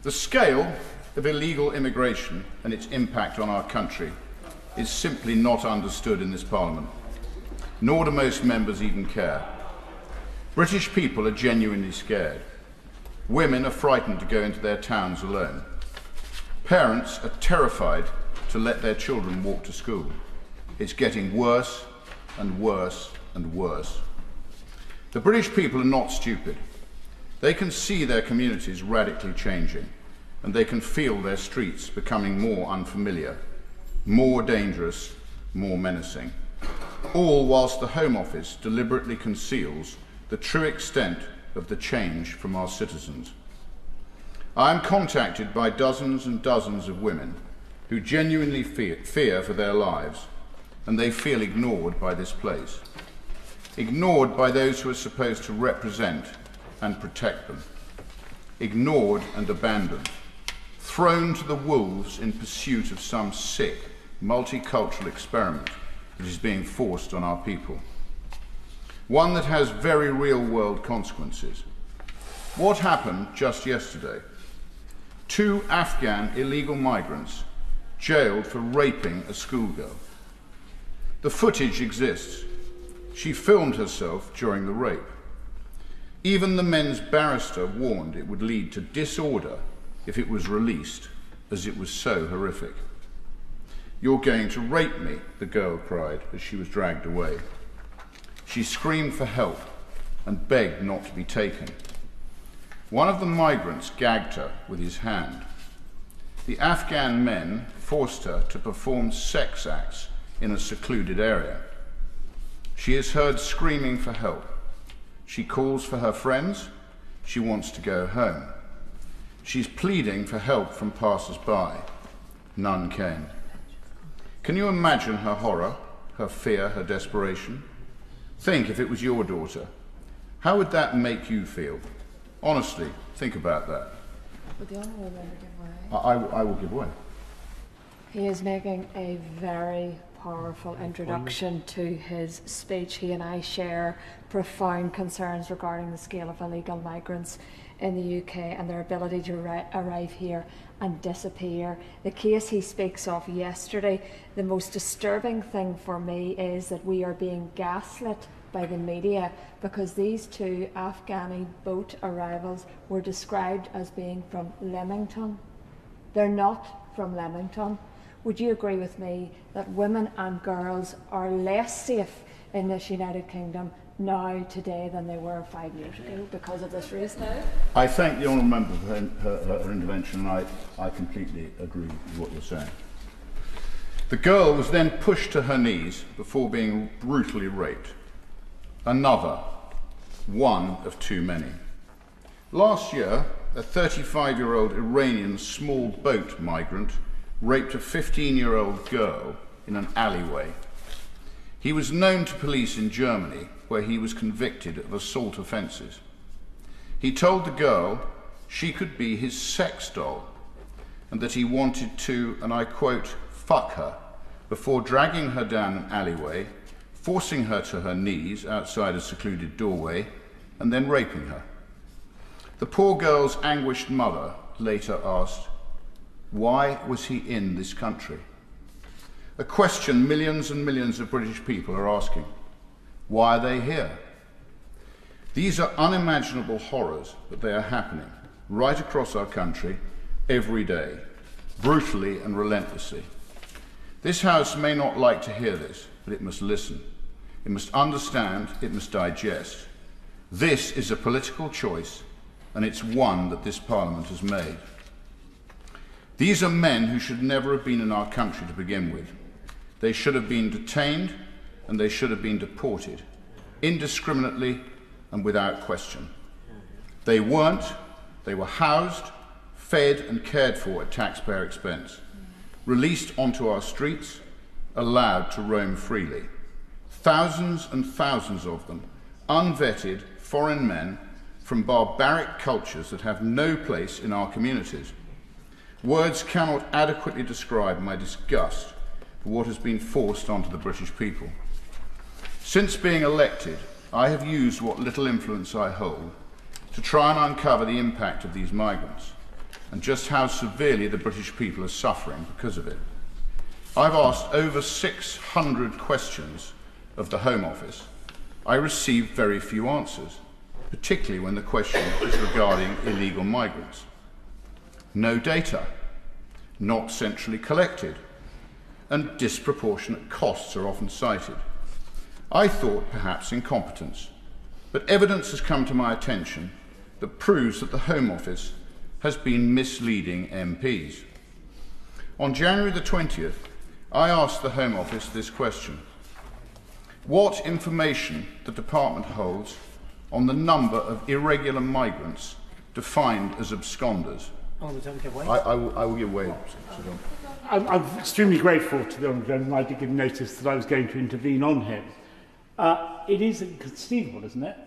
The scale of illegal immigration and its impact on our country is simply not understood in this Parliament, nor do most members even care. British people are genuinely scared. Women are frightened to go into their towns alone. Parents are terrified to let their children walk to school. It's getting worse and worse and worse. The British people are not stupid. They can see their communities radically changing, and they can feel their streets becoming more unfamiliar, more dangerous, more menacing, all whilst the Home Office deliberately conceals the true extent of the change from our citizens. I am contacted by dozens and dozens of women who genuinely fear for their lives, and they feel ignored by this place, ignored by those who are supposed to represent and protect them, ignored and abandoned, thrown to the wolves in pursuit of some sick, multicultural experiment that is being forced on our people. One that has very real-world consequences. What happened just yesterday? 2 Afghan illegal migrants jailed for raping a schoolgirl. The footage exists. She filmed herself during the rape. Even the men's barrister warned it would lead to disorder if it was released, as it was so horrific. "You're going to rape me," the girl cried as she was dragged away. She screamed for help and begged not to be taken. One of the migrants gagged her with his hand. The Afghan men forced her to perform sex acts in a secluded area. She is heard screaming for help. She calls for her friends. She wants to go home. She's pleading for help from passers-by. None came. Can you imagine her horror, her fear, her desperation? Think if it was your daughter. How would that make you feel? Honestly, think about that. Would the Honourable Member give way? I will give way. He is making a very powerful introduction to his speech. He and I share profound concerns regarding the scale of illegal migrants in the UK and their ability to arrive here and disappear. The case he speaks of yesterday, the most disturbing thing for me is that we are being gaslit by the media because these 2 Afghani boat arrivals were described as being from Leamington. They're not from Leamington. Would you agree with me that women and girls are less safe in this United Kingdom now, today, than they were 5 years ago because of this reason? I thank the Honourable Member for her intervention, and I completely agree with what you're saying. The girl was then pushed to her knees before being brutally raped. Another, one of too many. Last year, a 35-year-old Iranian small boat migrant raped a 15-year-old girl in an alleyway. He was known to police in Germany, where he was convicted of assault offences. He told the girl she could be his sex doll and that he wanted to, and I quote, fuck her, before dragging her down an alleyway, forcing her to her knees outside a secluded doorway, and then raping her. The poor girl's anguished mother later asked, why was he in this country? A question millions and millions of British people are asking. Why are they here? These are unimaginable horrors, but they are happening right across our country every day, brutally and relentlessly. This House may not like to hear this, but it must listen. It must understand, it must digest. This is a political choice, and it's one that this Parliament has made. These are men who should never have been in our country to begin with. They should have been detained, and they should have been deported, indiscriminately and without question. They weren't. They were housed, fed and cared for at taxpayer expense, released onto our streets, allowed to roam freely. Thousands and thousands of them, unvetted foreign men from barbaric cultures that have no place in our communities. Words cannot adequately describe my disgust for what has been forced onto the British people. Since being elected, I have used what little influence I hold to try and uncover the impact of these migrants. and just how severely the British people are suffering because of it. I've asked over 600 questions of the Home Office. I received very few answers, particularly when the question is regarding illegal migrants. No data, not centrally collected, and disproportionate costs are often cited. I thought perhaps incompetence, but evidence has come to my attention that proves that the Home Office has been misleading MPs. On January the 20th, I asked the Home Office this question: what information the Department holds on the number of irregular migrants defined as absconders. Oh, don't give way. I will give way. I'm extremely grateful to the Honourable Gentleman. I did give notice that I was going to intervene on him. It is inconceivable, isn't it,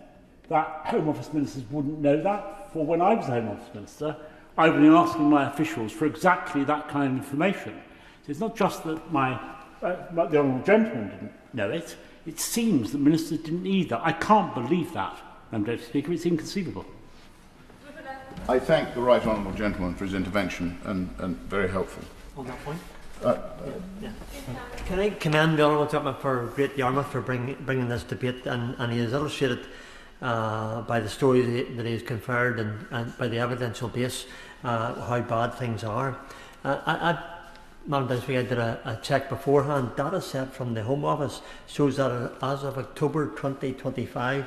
that Home Office ministers wouldn't know that? For when I was a Home Office minister, I've been asking my officials for exactly that kind of information. So it's not just that the Honourable Gentleman didn't know it. It seems that ministers didn't either. I can't believe that, Madam Deputy Speaker. It's inconceivable. I thank the Right Honourable Gentleman for his intervention and very helpful. On that point? Yeah. Can I commend the Honourable Gentleman for Great Yarmouth for bringing this debate, and he has illustrated by the story that he has conferred and by the evidential base how bad things are. Madam Deputy, I did a check beforehand. Data set from the Home Office shows that as of October 2025,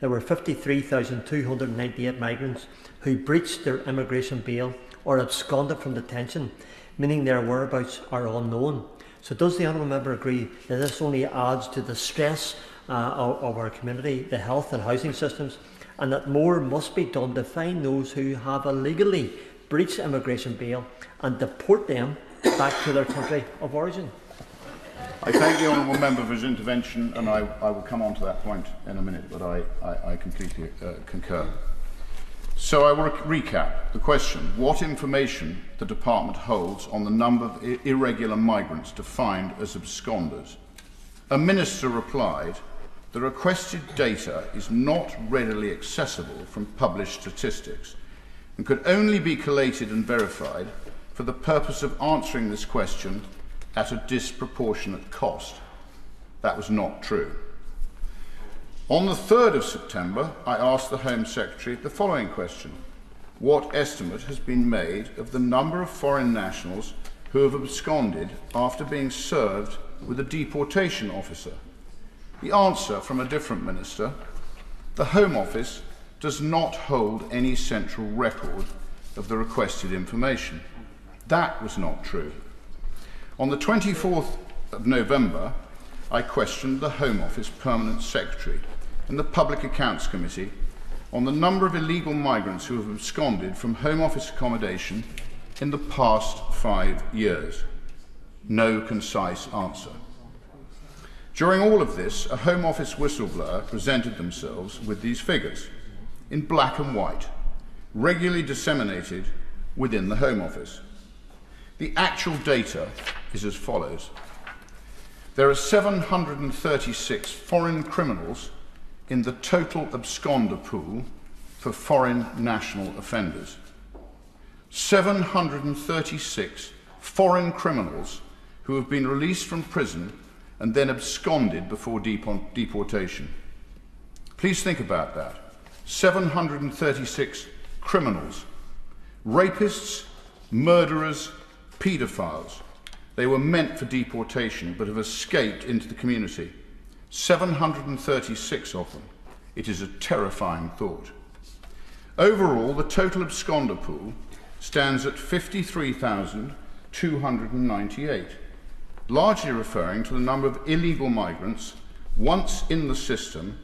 there were 53,298 migrants who breached their immigration bail or absconded from detention, meaning their whereabouts are unknown. So does the Honourable Member agree that this only adds to the stress of our community, the health and housing systems, and that more must be done to find those who have illegally breached immigration bail and deport them back to their country of origin? I thank the Honourable Member for his intervention, and I will come on to that point in a minute, but I completely concur. So I will recap the question: what information the Department holds on the number of irregular migrants defined as absconders. A minister replied, the requested data is not readily accessible from published statistics and could only be collated and verified for the purpose of answering this question at a disproportionate cost. That was not true. On the 3rd of September, I asked the Home Secretary the following question: what estimate has been made of the number of foreign nationals who have absconded after being served with a deportation officer? The answer from a different minister: the Home Office does not hold any central record of the requested information. That was not true. On the 24th of November, I questioned the Home Office Permanent Secretary and the Public Accounts Committee on the number of illegal migrants who have absconded from Home Office accommodation in the past 5 years. No concise answer. During all of this, a Home Office whistleblower presented themselves with these figures in black and white, regularly disseminated within the Home Office. The actual data is as follows. There are 736 foreign criminals in the total absconder pool for foreign national offenders. 736 foreign criminals who have been released from prison and then absconded before deportation. Please think about that. 736 criminals, rapists, murderers, paedophiles. They were meant for deportation but have escaped into the community. 736 of them. It is a terrifying thought. Overall, the total absconder pool stands at 53,298, largely referring to the number of illegal migrants once in the system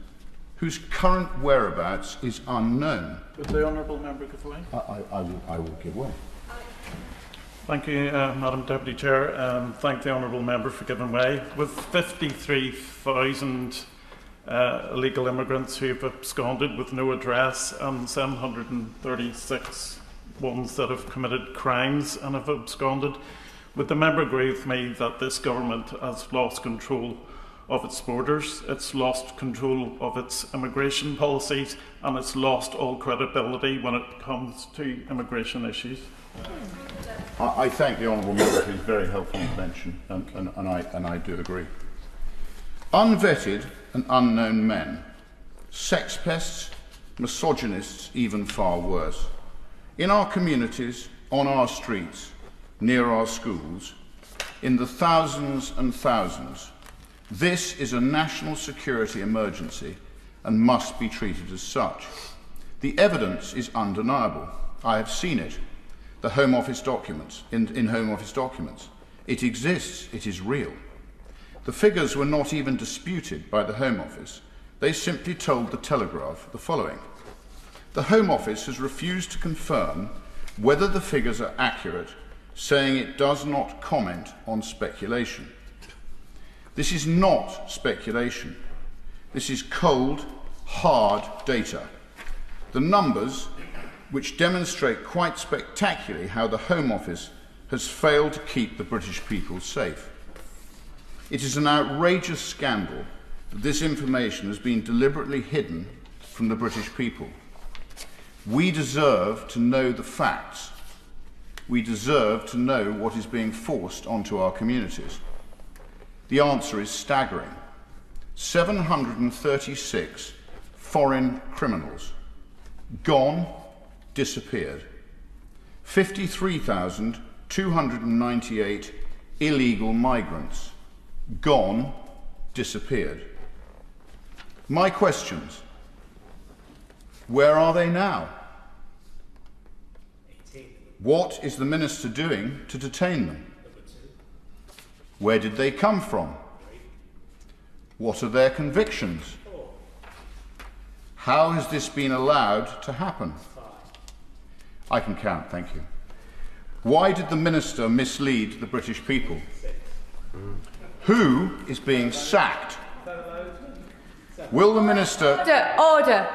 whose current whereabouts is unknown. Would the Honourable Member give way? I will give way. Thank you, Madam Deputy Chair. Thank the Honourable Member for giving way. With 53,000 illegal immigrants who have absconded with no address and 736 ones that have committed crimes and have absconded, would the member agree with me that this government has lost control of its borders, it's lost control of its immigration policies, and it's lost all credibility when it comes to immigration issues. I thank the Honourable Member for his very helpful intervention, and I do agree. Unvetted and unknown men, sex pests, misogynists, even far worse. In our communities, on our streets, near our schools, in the thousands and thousands, this is a national security emergency and must be treated as such. The evidence is undeniable. I have seen it. The Home Office documents, in Home Office documents. It exists, it is real. The figures were not even disputed by the Home Office. They simply told the Telegraph the following. The Home Office has refused to confirm whether the figures are accurate, saying it does not comment on speculation. This is not speculation. This is cold, hard data. The numbers, which demonstrate quite spectacularly how the Home Office has failed to keep the British people safe. It is an outrageous scandal that this information has been deliberately hidden from the British people. We deserve to know the facts. We deserve to know what is being forced onto our communities. The answer is staggering. 736 foreign criminals gone, disappeared. 53,298 illegal migrants gone, disappeared. My questions: where are they now? What is the Minister doing to detain them? Where did they come from? What are their convictions? How has this been allowed to happen? I can count, thank you. Why did the Minister mislead the British people? Who is being sacked? Will the Minister... Order.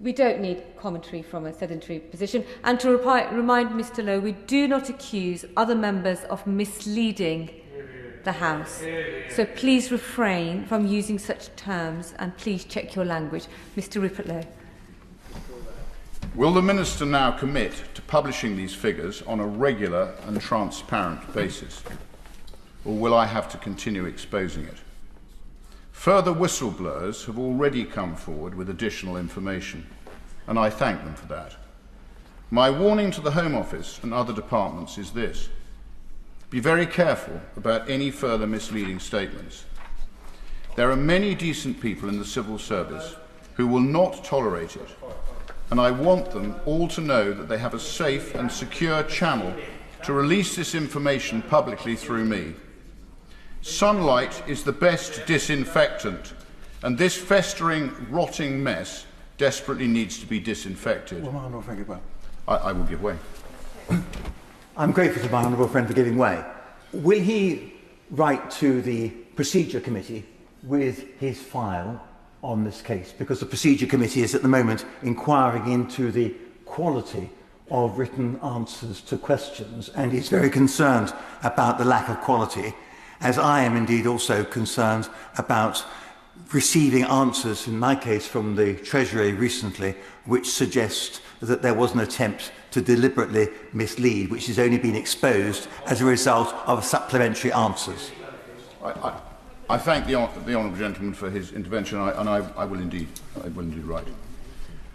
We don't need commentary from a sedentary position. And to remind Mr Lowe, we do not accuse other members of misleading the House. So please refrain from using such terms and please check your language. Mr Rupert Lowe. Will the Minister now commit to publishing these figures on a regular and transparent basis? Or will I have to continue exposing it? Further whistleblowers have already come forward with additional information, and I thank them for that. My warning to the Home Office and other departments is this: be very careful about any further misleading statements. There are many decent people in the civil service who will not tolerate it, and I want them all to know that they have a safe and secure channel to release this information publicly through me. Sunlight is the best disinfectant, and this festering, rotting mess desperately needs to be disinfected. I will give way. I'm grateful to my honourable friend for giving way. Will he write to the Procedure Committee with his file on this case? Because the Procedure Committee is at the moment inquiring into the quality of written answers to questions, and is very concerned about the lack of quality, as I am indeed also concerned about receiving answers, in my case from the Treasury recently, which suggest that there was an attempt to deliberately mislead, which has only been exposed as a result of supplementary answers. I thank the honourable gentleman for his intervention, and I will indeed write.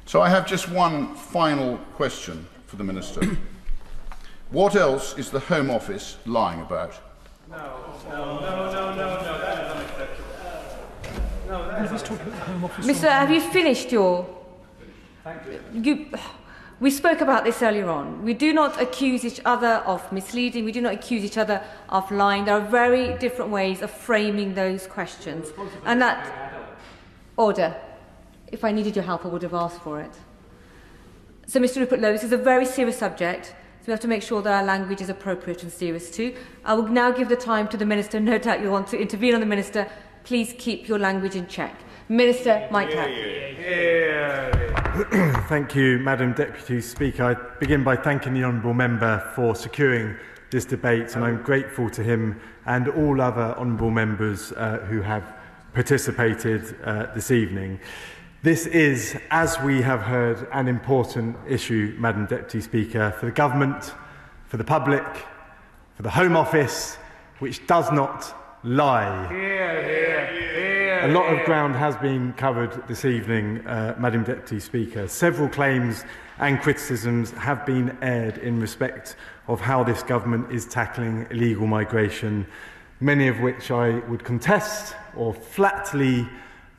So I have just one final question for the Minister. What else is the Home Office lying about? No. Mr. Have you finished your... Thank you. We spoke about this earlier on. We do not accuse each other of misleading. We do not accuse each other of lying. There are very different ways of framing those questions. And that... Order. If I needed your help, I would have asked for it. So, Mr Rupert Lowe, this is a very serious subject. So we have to make sure that our language is appropriate and serious too. I will now give the time to the Minister. No doubt you'll want to intervene on the Minister. Please keep your language in check. Minister Mike Capp. Thank you, Madam Deputy Speaker. I begin by thanking the Honourable Member for securing this debate, and I'm grateful to him and all other honourable members who have participated this evening. This is, as we have heard, an important issue, Madam Deputy Speaker, for the government, for the public, for the Home Office, which does not lie. A lot of ground has been covered this evening, Madam Deputy Speaker. Several claims and criticisms have been aired in respect of how this government is tackling illegal migration, many of which I would contest or flatly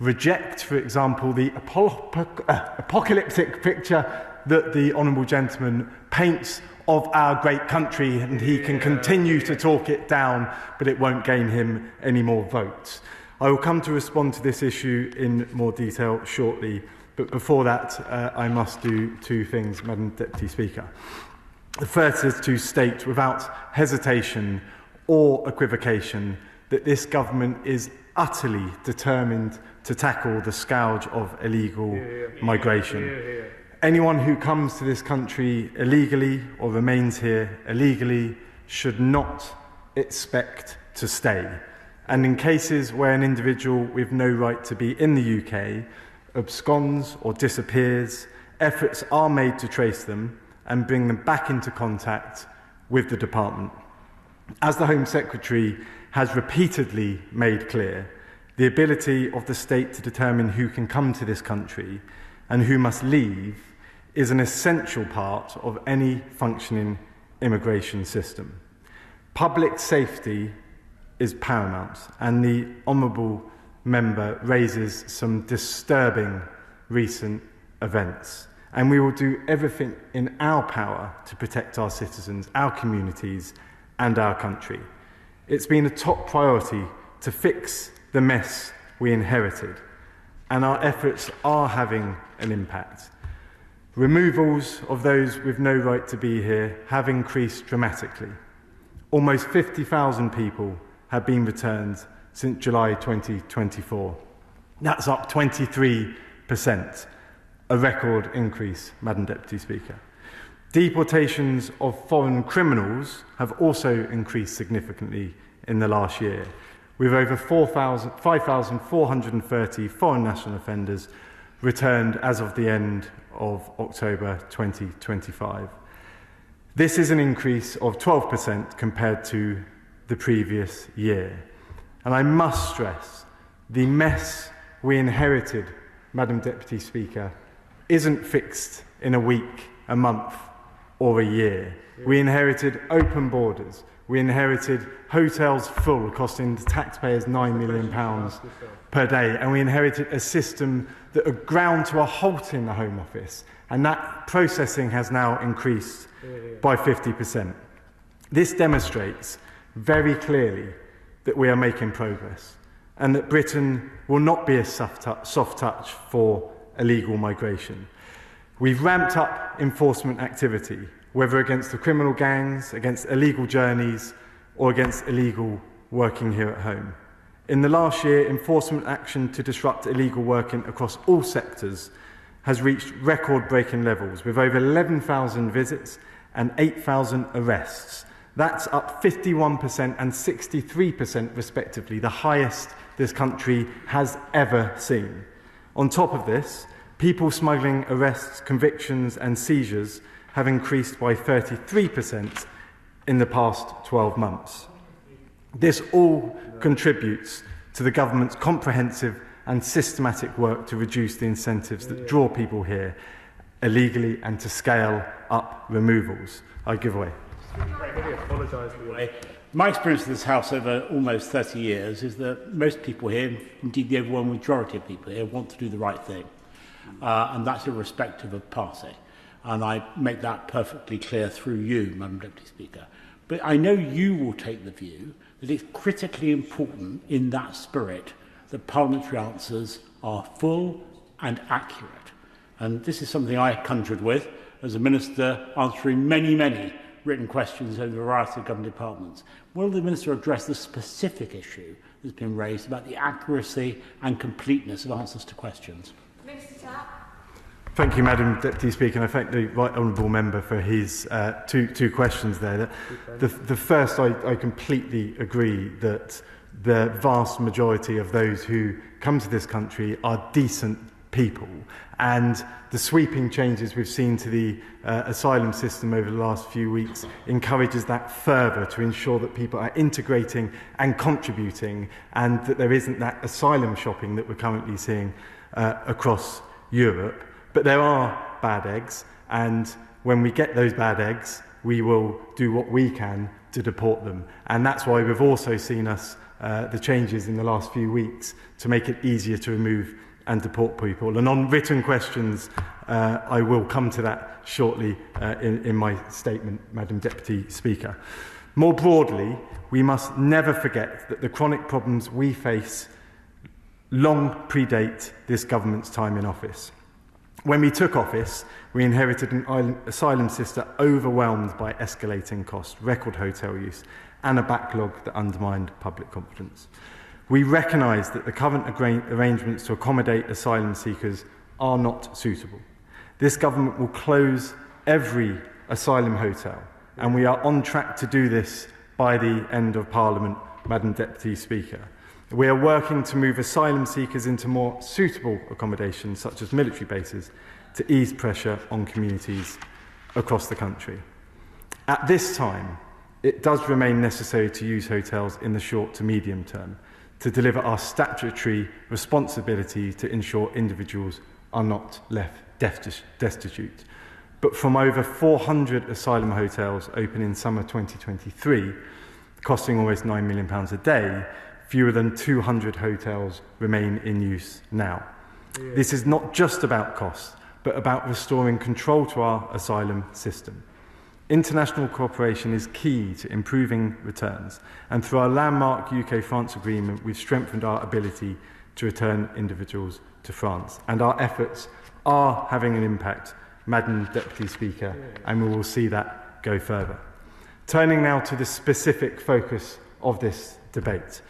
reject. For example, the apocalyptic picture that the honourable gentleman paints of our great country, and he can continue to talk it down, but it won't gain him any more votes. I will come to respond to this issue in more detail shortly, but before that I must do two things, Madam Deputy Speaker. The first is to state without hesitation or equivocation that this government is utterly determined to tackle the scourge of illegal migration. Anyone who comes to this country illegally or remains here illegally should not expect to stay. And in cases where an individual with no right to be in the UK absconds or disappears, efforts are made to trace them and bring them back into contact with the department. As the Home Secretary has repeatedly made clear, the ability of the state to determine who can come to this country and who must leave is an essential part of any functioning immigration system. Public safety is paramount, and the honourable member raises some disturbing recent events, and we will do everything in our power to protect our citizens, our communities and our country. It's been a top priority to fix the mess we inherited, and our efforts are having an impact. Removals of those with no right to be here have increased dramatically. Almost 50,000 people have been returned since July 2024. That's up 23%, a record increase, Madam Deputy Speaker. Deportations of foreign criminals have also increased significantly in the last year, with over 5,430 foreign national offenders returned as of the end of October 2025. This is an increase of 12% compared to the previous year. And I must stress, the mess we inherited, Madam Deputy Speaker, isn't fixed in a week, a month, or a year. We inherited open borders. We inherited hotels full, costing the taxpayers £9 million per day. And we inherited a system that had ground to a halt in the Home Office. And that processing has now increased by 50%. This demonstrates very clearly that we are making progress and that Britain will not be a soft touch for illegal migration. We've ramped up enforcement activity, whether against the criminal gangs, against illegal journeys, or against illegal working here at home. In the last year, enforcement action to disrupt illegal working across all sectors has reached record-breaking levels, with over 11,000 visits and 8,000 arrests. That's up 51% and 63% respectively, the highest this country has ever seen. On top of this, people smuggling arrests, convictions and seizures have increased by 33% in the past 12 months. This all contributes to the government's comprehensive and systematic work to reduce the incentives that draw people here illegally and to scale up removals. I give way. My experience of this House over almost 30 years is that most people here, indeed the overwhelming majority of people here, want to do the right thing. And that's irrespective of party. And I make that perfectly clear through you, Madam Deputy Speaker. But I know you will take the view that it's critically important in that spirit that parliamentary answers are full and accurate. And this is something I conjured with as a minister answering many written questions over a variety of government departments. Will the Minister address the specific issue that's been raised about the accuracy and completeness of answers to questions? Minister Tapp. Thank you, Madam Deputy Speaker, and I thank the Right Honourable Member for his two questions there. The first, I completely agree that the vast majority of those who come to this country are decent people, and the sweeping changes we've seen to the asylum system over the last few weeks encourages that further to ensure that people are integrating and contributing, and that there isn't that asylum shopping that we're currently seeing across Europe. But there are bad eggs, and when we get those bad eggs, we will do what we can to deport them. And that's why we've also seen the changes in the last few weeks to make it easier to remove and deport people. And on written questions, I will come to that shortly in my statement, Madam Deputy Speaker. More broadly, we must never forget that the chronic problems we face long predate this government's time in office. When we took office, we inherited an asylum system overwhelmed by escalating costs, record hotel use, and a backlog that undermined public confidence. We recognise that the current arrangements to accommodate asylum seekers are not suitable. This government will close every asylum hotel, and we are on track to do this by the end of Parliament, Madam Deputy Speaker. We are working to move asylum seekers into more suitable accommodations, such as military bases, to ease pressure on communities across the country. At this time, it does remain necessary to use hotels in the short to medium term to deliver our statutory responsibility to ensure individuals are not left destitute. But from over 400 asylum hotels open in summer 2023, costing almost £9 million a day, fewer than 200 hotels remain in use now. Yeah. This is not just about costs, but about restoring control to our asylum system. International cooperation is key to improving returns, and through our landmark UK-France agreement, we've strengthened our ability to return individuals to France. And our efforts are having an impact, Madam Deputy Speaker, and we will see that go further. Turning now to the specific focus of this debate.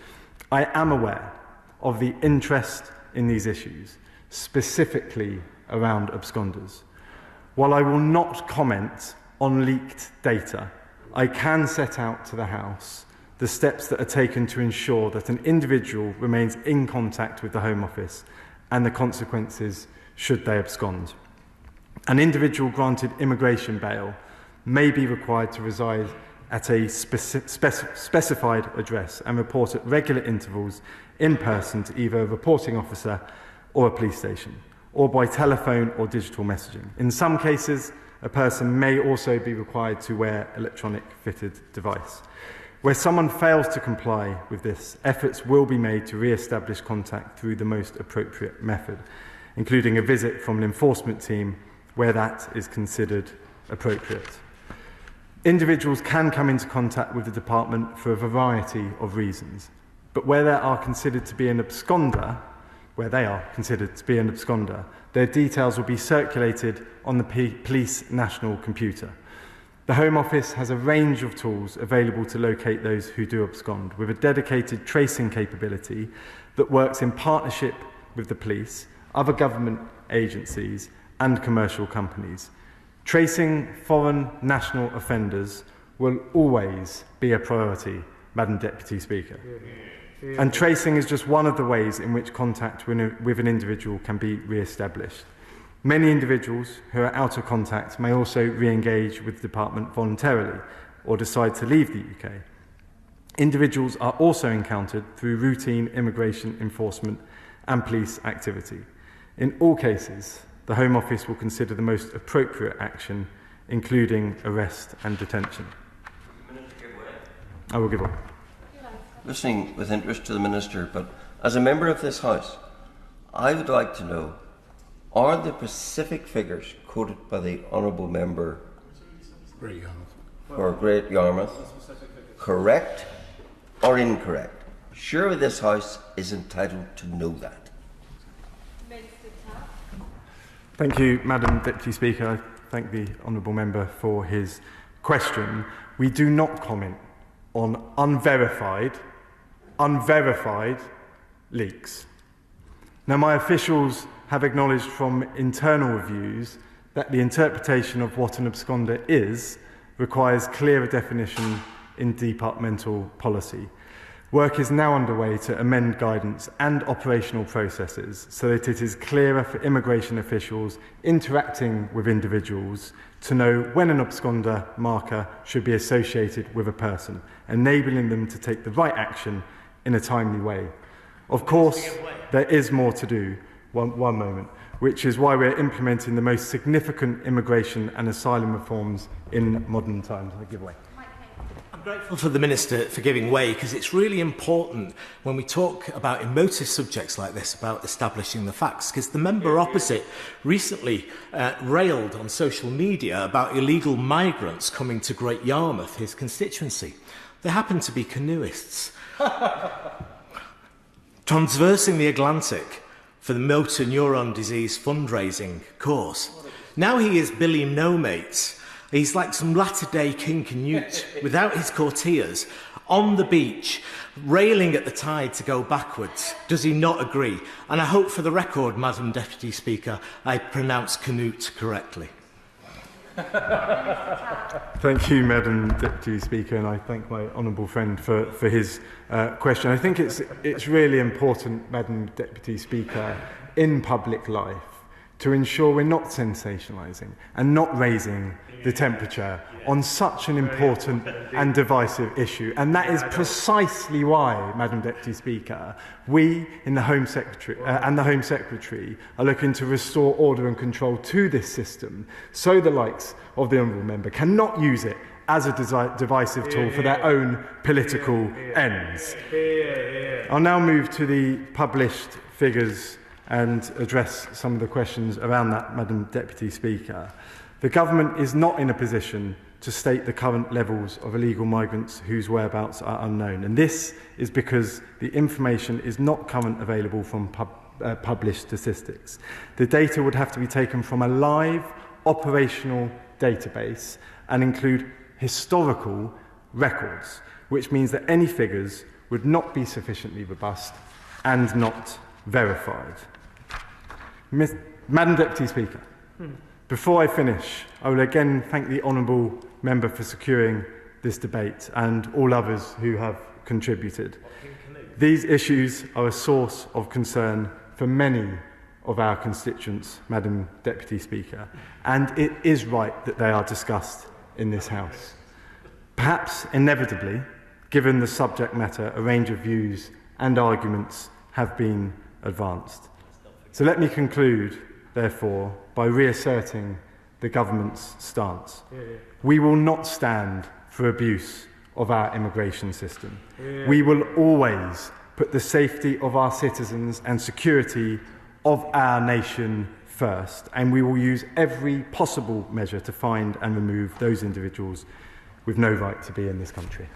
I am aware of the interest in these issues, specifically around absconders. While I will not comment on leaked data, I can set out to the House the steps that are taken to ensure that an individual remains in contact with the Home Office and the consequences should they abscond. An individual granted immigration bail may be required to reside at a specified address and report at regular intervals in person to either a reporting officer or a police station, or by telephone or digital messaging. In some cases, a person may also be required to wear electronic fitted device. Where someone fails to comply with this, efforts will be made to re-establish contact through the most appropriate method, including a visit from an enforcement team where that is considered appropriate. Individuals can come into contact with the department for a variety of reasons, but where they are considered to be an absconder, their details will be circulated on the police national computer. The Home Office has a range of tools available to locate those who do abscond, with a dedicated tracing capability that works in partnership with the police, other government agencies, and commercial companies. Tracing foreign national offenders will always be a priority, Madam Deputy Speaker. And tracing is just one of the ways in which contact with an individual can be re-established. Many individuals who are out of contact may also re-engage with the department voluntarily or decide to leave the UK. Individuals are also encountered through routine immigration enforcement and police activity. In all cases, the Home Office will consider the most appropriate action, including arrest and detention. I will give way. Listening with interest to the Minister, but as a member of this House, I would like to know, are the specific figures quoted by the Honourable Member for Great Yarmouth correct or incorrect? Surely this House is entitled to know that. Thank you, Madam Deputy Speaker. I thank the Honourable Member for his question. We do not comment on unverified leaks. Now, my officials have acknowledged from internal reviews that the interpretation of what an absconder is requires clearer definition in departmental policy. Work is now underway to amend guidance and operational processes so that it is clearer for immigration officials interacting with individuals to know when an absconder marker should be associated with a person, enabling them to take the right action in a timely way. Of course, there is more to do, one moment, which is why we're implementing the most significant immigration and asylum reforms in modern times. I give way. I'm grateful for the Minister for giving way, because it's really important when we talk about emotive subjects like this about establishing the facts, because the member opposite recently railed on social media about illegal migrants coming to Great Yarmouth, his constituency. They happen to be canoeists. Transversing the Atlantic for the motor neuron disease fundraising course. Now he is Billy No Mates. He's like some latter-day King Canute without his courtiers on the beach, railing at the tide to go backwards. Does he not agree? And I hope for the record, Madam Deputy Speaker, I pronounce Canute correctly. Thank you, Madam Deputy Speaker, and I thank my honourable friend for his question. I think it's really important, Madam Deputy Speaker, in public life to ensure we're not sensationalising and not raising the temperature on such an important and divisive issue. And that is precisely why, Madam Deputy Speaker, we in the Home Secretary and the Home Secretary are looking to restore order and control to this system, so the likes of the Honourable Member cannot use it as a divisive tool for their own political ends. I'll now move to the published figures and address some of the questions around that, Madam Deputy Speaker. The Government is not in a position to state the current levels of illegal migrants whose whereabouts are unknown, and this is because the information is not currently available from published statistics. The data would have to be taken from a live operational database and include historical records, which means that any figures would not be sufficiently robust and not verified. Madam Deputy Speaker, before I finish, I will again thank the Honourable Member for securing this debate and all others who have contributed. These issues are a source of concern for many of our constituents, Madam Deputy Speaker, and it is right that they are discussed in this House. Perhaps inevitably, given the subject matter, a range of views and arguments have been advanced. So let me conclude, therefore, by reasserting the Government's stance. We will not stand for abuse of our immigration system. We will always put the safety of our citizens and security of our nation first, and we will use every possible measure to find and remove those individuals with no right to be in this country.